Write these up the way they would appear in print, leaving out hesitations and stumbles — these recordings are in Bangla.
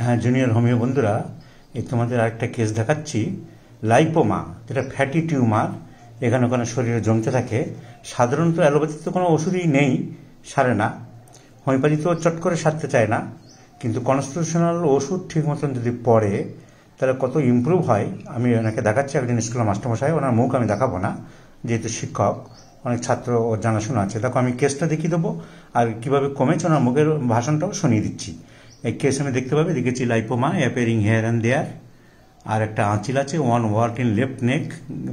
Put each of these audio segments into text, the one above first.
হ্যাঁ, জুনিয়র হোমিও বন্ধুরা, এই তোমাদের আরেকটা কেস দেখাচ্ছি। লাইপোমা, যেটা ফ্যাটি টিউমার, এখানে ওখানে শরীরে জমতে থাকে। সাধারণত অ্যালোপ্যাথিতে তো কোনো ওষুধই নেই, সারে না। হোমিওপ্যাথি তো চট করে সারতে চায় না, কিন্তু কনস্টিটিউশনাল ওষুধ ঠিক মতন যদি পড়ে তাহলে কত ইমপ্রুভ হয়। আমি ওনাকে দেখাচ্ছি, একজন স্কুলের মাস্টারমশাই। ওনার মুখ আমি দেখাবো না, যেহেতু শিক্ষক, অনেক ছাত্র ওর জানাশোনা আছে। দেখো, আমি কেসটা দেখিয়ে দেবো, আর কীভাবে কমেছে ওনার মুখের ভাষণটাও শুনিয়ে দিচ্ছি। এই কেস আমি দেখতে পাবে, দেখেছি লাইপোমা অ্যাপিয়ারিং হেয়ার অ্যান্ড দেয়ার, আর একটা আঁচিল আছে, ওয়ান ওয়ার্ট ইন লেফট নেক,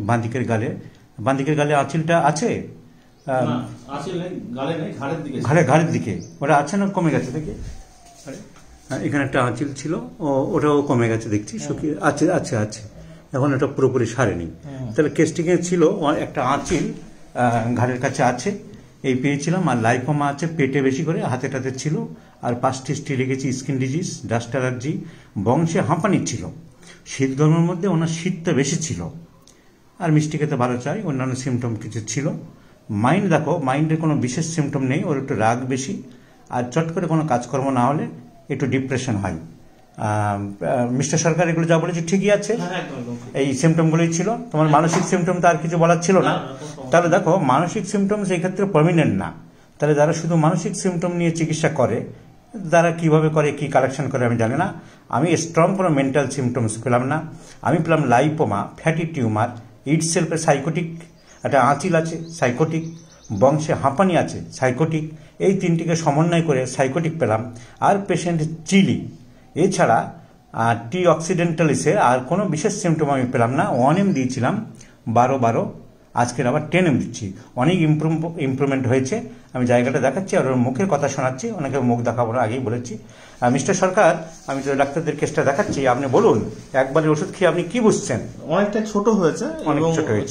বাঁদিকের গালে আঁচিলটা আছে, ঘাড়ের দিকে ওটা আছে না, কমে গেছে দেখে। এখানে একটা আঁচিল ছিল, ওটাও কমে গেছে দেখছি, শুকিয়ে আছে। এখন এটা পুরোপুরি সারেনি। তাহলে কেসটিকে ছিল একটা আঁচিল ঘাড়ের কাছে আছে, এই পেয়েছিলাম। আর লাইপোমা আছে পেটে বেশি করে, হাতে টাতে ছিল। আর 5টি লিখেছি স্কিন ডিজিজ, ডাস্ট অ্যালার্জি, বংশে হাঁপানি ছিল। শীত গরমের মধ্যে ওনার শীতটা বেশি ছিল, আর মিষ্টি খেতে ভালো চাই। অন্যান্য সিমটম কিছু ছিল। মাইন্ড দেখো, মাইন্ডের কোনো বিশেষ সিমটম নেই, ওর একটু রাগ বেশি। আর চট করে কোনো কাজকর্ম না হলে একটু ডিপ্রেশন হয়। মিস্টার সরকার এগুলো যা বলেছে ঠিকই আছে, এই সিমটমগুলোই ছিল। তোমার মানসিক সিমটম তো আর কিছু বলার ছিল না। তাহলে দেখো, মানসিক সিমটম সেই ক্ষেত্রে প্রমিনেন্ট না। তাহলে যারা শুধু মানসিক সিমটম নিয়ে চিকিৎসা করে, তারা কিভাবে করে, কি কালেকশন করে আমি জানি না। আমি স্ট্রং কোনো মেন্টাল সিমটমস পেলাম না। আমি পেলাম লাইপোমা, ফ্যাটি টিউমার, ইটসেলফে সাইকোটিক, একটা আঁচিল আছে সাইকোটিক, বংশে হাঁপানি আছে সাইকোটিক। এই তিনটিকে সমন্বয় করে সাইকোটিক পেলাম। আর পেশেন্ট চিলি, এছাড়া টি অক্সিডেন্টালিসের আর কোনো বিশেষ সিমটম আমি পেলাম না। 1M দিয়েছিলাম, 12, আজকের আবার 10M দিচ্ছি। অনেক ইমপ্রুভমেন্ট হয়েছে। আমি জায়গাটা দেখাচ্ছি আর ওর মুখের কথা শোনাচ্ছি। অনেকে মুখ দেখাবো, আগেই বলেছি। মিস্টার সরকার, আমি তো ডাক্তারদের কেসটা দেখাচ্ছি, আপনি বলুন একবারের ওষুধ খেয়ে আপনি কি বুঝছেন? অনেকটা ছোট হয়েছে,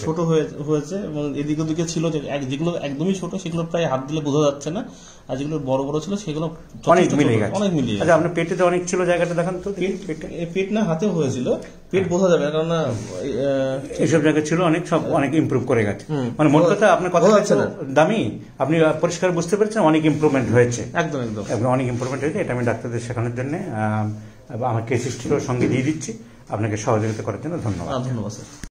ছোট হয়েছে এবং এদিক ওদিকে ছিল যেগুলো একদমই ছোট, সেগুলো প্রায় হাত দিলে বোঝা যাচ্ছে না। আর যেগুলো বড় বড় ছিল সেগুলো অনেক মিলে গেছে। আচ্ছা, আপনার পেটে তো অনেক ছিল, জায়গাটা দেখান তো। পেট না, হাতেও হয়েছিল। পেট বোঝা যাবে না, কারণ এইসব জায়গা ছিল অনেক, সব অনেক ইমপ্রুভ করে গেছে। মানে মোট কথা, আপনার কথা দামি, আপনি পরিষ্কার বুঝতে পেরেছেন অনেক ইমপ্রুভমেন্ট হয়েছে। একদম অনেক ইমপ্রুভমেন্ট হয়েছে। এটা আমি ডাক্তারদের শেখানোর জন্য আমার কেস হিস্ট্রির সঙ্গে দিয়ে দিচ্ছি। আপনাকে সহযোগিতা করার জন্য ধন্যবাদ। ধন্যবাদ স্যার।